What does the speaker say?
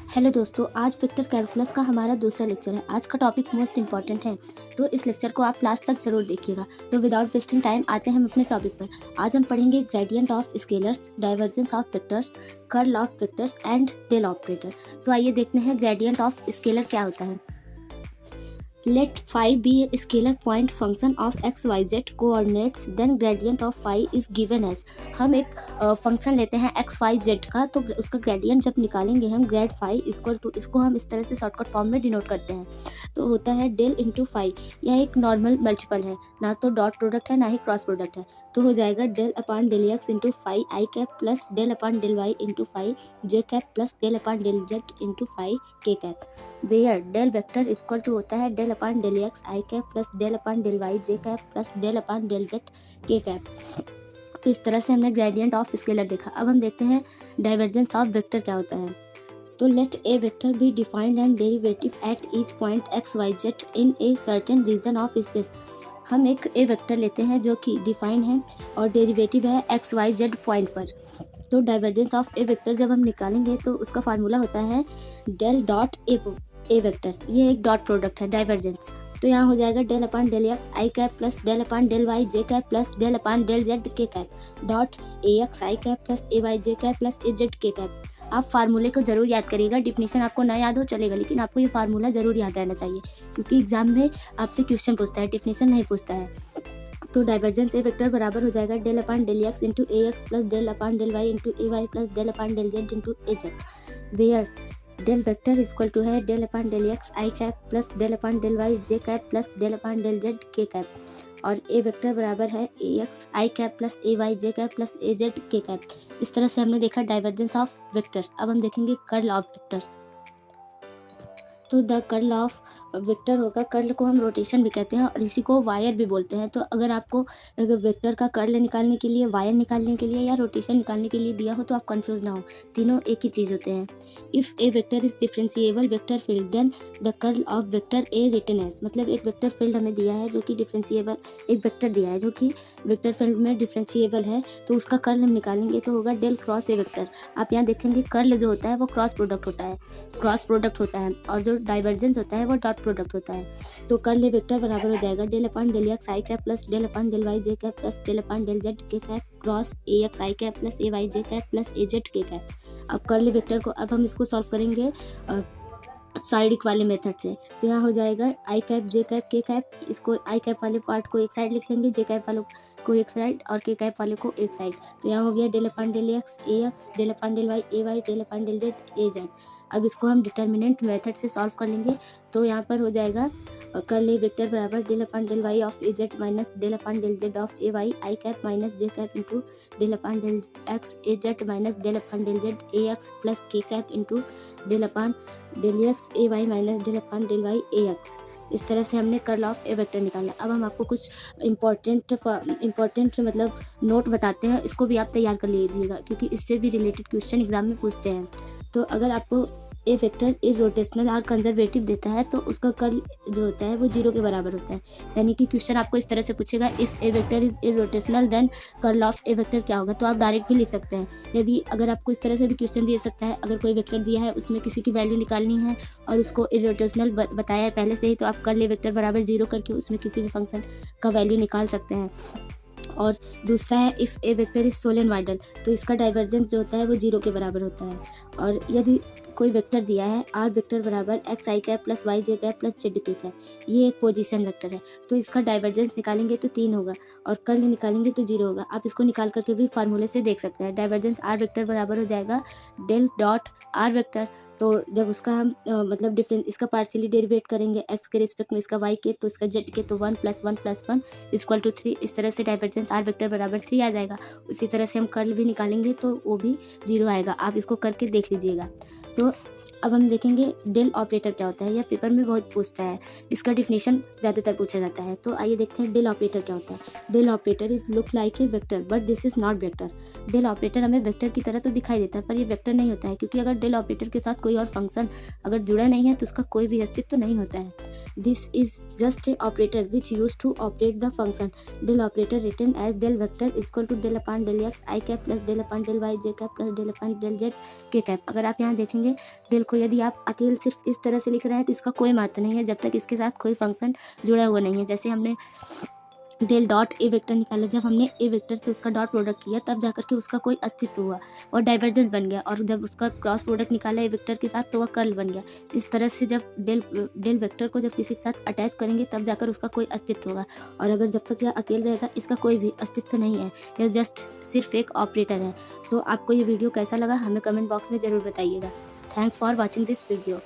Hello दोस्तों, आज vector calculus का हमारा दूसरा लेक्चर है। आज का टॉपिक मोस्ट इंपॉर्टेंट है, तो इस लेक्चर को आप लास्ट तक जरूर देखिएगा। तो विदाउट वेस्टिंग टाइम आते हैं हम अपने टॉपिक पर। आज हम पढ़ेंगे gradient of scalars, divergence of vectors, curl of vectors and del operator. तो आइए देखते हैं ग्रेडियंट ऑफ स्केलर क्या होता है। Let phi be a scalar point function of x y z coordinates, then gradient of phi is given as। हम एक function लेते हैं x y z का, तो उसका ग्रेडियंट जब निकालेंगे हम ग्रेड फाई इक्वल टू, इसको हम इस तरह से शॉर्टकट फॉर्म में डिनोट करते हैं, तो होता है डेल इंटू फाई। यह एक नॉर्मल मल्टीपल है, ना तो डॉट प्रोडक्ट है ना ही क्रॉस प्रोडक्ट है, तो हो जाएगा del upon del X into phi I cap plus del upon del Y into phi J cap plus del upon del Z into phi K cap, where del vector equal to होता है del upon del X I cap plus del upon del Y J cap plus del upon del Z K cap. तो इस तरह से हमने gradient of scalar देखा। अब हम देखते हैं डाइवर्जेंस ऑफ वेक्टर क्या होता है। तो let a vector be defined and derivative at each point X Y Z in a certain region of space. हम एक ए वेक्टर लेते हैं जो कि डिफाइन है और डेरिवेटिव है एक्स वाई जेड पॉइंट पर। तो डाइवर्जेंस ऑफ ए वेक्टर जब हम निकालेंगे तो उसका फार्मूला होता है डेल डॉट ए वेक्टर। ये एक डॉट प्रोडक्ट है डाइवर्जेंस। तो यहाँ हो जाएगा del upon del X I cap plus del upon del Y J cap plus del upon del Z K cap dot A X I cap plus A Y J cap plus A Z K cap. आप फार्मूले को जरूर याद करिएगा। Definition आपको ना याद हो चलेगा, लेकिन आपको ये फार्मूला जरूर याद रहना चाहिए, क्योंकि एग्जाम में आपसे क्वेश्चन पूछता है, डिफिनेशन नहीं पूछता है। तो डाइवर्जेंस ए वेक्टर बराबर हो जाएगा del upon del X into A X plus del upon del Y into A Y plus del upon del Z into A Z, where del vector equal to है del upon del X I cap plus del upon del Y J cap plus del upon del Z K cap, और A vector बराबर है A X I cap plus A Y J cap plus A Z K cap. इस तरह से हमने देखा divergence of vectors. अब हम देखेंगे कर्ल ऑफ वेक्टर्स। तो द कर्ल ऑफ वेक्टर होगा, कर्ल को हम रोटेशन भी कहते हैं और इसी को वायर भी बोलते हैं। तो अगर आपको वेक्टर का कर्ल निकालने के लिए, वायर निकालने के लिए या रोटेशन निकालने के लिए दिया हो तो आप कंफ्यूज ना हो, तीनों एक ही चीज़ होते हैं। If a vector is differentiable vector field then the curl of vector A written as. मतलब एक वेक्टर फील्ड हमें दिया है जो कि डिफरेंशिएबल, एक वेक्टर दिया है जो कि वेक्टर फील्ड में डिफरेंशिएबल है, तो उसका कर्ल हम निकालेंगे तो होगा डेल क्रॉस ए वेक्टर। आप यहाँ देखेंगे कर्ल जो होता है वो क्रॉस प्रोडक्ट होता है और जो डाइवर्जेंस होता है वो डॉट प्रोडक्ट होता है। तो कर्ल ए वेक्टर बराबर हो जाएगा del upon del X I cap plus del upon del Y J cap plus del upon del Z K cap cross A X I cap plus A Y J cap plus A Z K cap. अब curl A vector को अब हम इसको solve करेंगे साइडिक वाले method से। तो यहाँ हो जाएगा आई कैप जे कैप के कैप, इसको आई कैप वाले पार्ट को एक साइड लिख लेंगे, जे कैप वालों को एक साइड और के कैप वाले को एक साइड। तो यहाँ हो गया del upon del X A X, del upon del Y A Y, del upon del Z A Z. अब इसको हम डिटर्मिनेंट मेथड से सॉल्व कर लेंगे। तो यहाँ पर हो जाएगा कर्ल ए वेक्टर बराबर del upon del Y of A Z minus del upon del Z of A Y I cap minus J cap into del upon del X A Z minus del upon del Z A X plus K cap into del upon del X A Y minus del upon del Y A X. इस तरह से हमने curl of a vector निकाला। अब हम आपको कुछ important मतलब नोट बताते हैं, इसको भी आप तैयार कर लीजिएगा, क्योंकि इससे भी रिलेटेड क्वेश्चन एग्जाम में पूछते हैं। तो अगर आपको ए वेक्टर इरोटेशनल और कंजर्वेटिव देता है तो उसका कर्ल जो होता है वो 0 के बराबर होता है। यानी कि क्वेश्चन आपको इस तरह से पूछेगा, if a vector is irrotational then curl of a vector क्या होगा। तो आप डायरेक्ट भी लिख सकते हैं। यदि अगर आपको इस तरह से भी क्वेश्चन दे सकता है, अगर कोई वेक्टर दिया है उसमें किसी की वैल्यू निकालनी है और उसको इरोटेशनल बताया है पहले से ही, तो आप कर्ल ए वेक्टर बराबर 0 करके उसमें किसी भी फंक्शन का वैल्यू निकाल सकते हैं। और दूसरा है if a vector is solenoidal, तो इसका डाइवर्जेंस जो होता है वो 0 के बराबर होता है। और यदि कोई वेक्टर दिया है आर वेक्टर बराबर x I cap plus Y J cap plus Z K cap, ये एक पोजीशन वेक्टर है, तो इसका डाइवर्जेंस निकालेंगे तो 3 होगा और कर्ल निकालेंगे तो 0 होगा। आप इसको निकाल करके भी फार्मूले से देख सकते हैं। डाइवर्जेंस आर वेक्टर बराबर हो जाएगा डेल डॉट आर वेक्टर। तो जब उसका हम मतलब डिफरेंस, इसका पार्शियली डेरिवेट करेंगे एक्स के रिस्पेक्ट में, इसका वाई के, तो इसका जेड के, तो 1 + 1 + 1 इक्वल टू 3। इस तरह से डाइवर्जेंस आर वेक्टर बराबर 3 आ जाएगा। उसी तरह से हम कर्ल भी निकालेंगे तो वो भी 0 आएगा। आप इसको करके देख लीजिएगा। तो अब हम देखेंगे डेल ऑपरेटर क्या होता है। यह पेपर में बहुत पूछता है, इसका डिफिनेशन ज़्यादातर पूछा जाता है। तो आइए देखते हैं डेल ऑपरेटर क्या होता है। Del operator is look like a vector but this is not vector. Del operator हमें वेक्टर की तरह तो दिखाई देता है पर ये वेक्टर नहीं होता है, क्योंकि अगर डेल ऑपरेटर के साथ कोई और फंक्शन अगर जुड़ा नहीं है तो उसका कोई भी अस्तित्व नहीं होता है। This is just a operator which use to operate the function. Del operator written as del vector equal to del upon del X I cap plus del upon del Y J cap plus del upon del Z K cap. अगर आप यहाँ देखेंगे del देखो यदि आप अकेले सिर्फ इस तरह से लिख रहे हैं तो इसका कोई महत्व नहीं है जब तक इसके साथ कोई फंक्शन जुड़ा हुआ नहीं है। जैसे हमने डेल डॉट ए वेक्टर निकाला, जब हमने ए वेक्टर से उसका डॉट प्रोडक्ट किया तब जाकर के उसका कोई अस्तित्व हुआ और डाइवर्जेंस बन गया, और जब उसका क्रॉस प्रोडक्ट निकाला ए वेक्टर के साथ तो वह कर्ल बन गया। इस तरह से जब डेल वेक्टर को जब किसी के साथ अटैच करेंगे तब जाकर उसका कोई अस्तित्व होगा, और अगर जब तक यह अकेले रहेगा इसका कोई भी अस्तित्व नहीं है, यह जस्ट सिर्फ एक ऑपरेटर है। तो आपको ये वीडियो कैसा लगा हमें कमेंट बॉक्स में ज़रूर बताइएगा। Thanks for watching this video.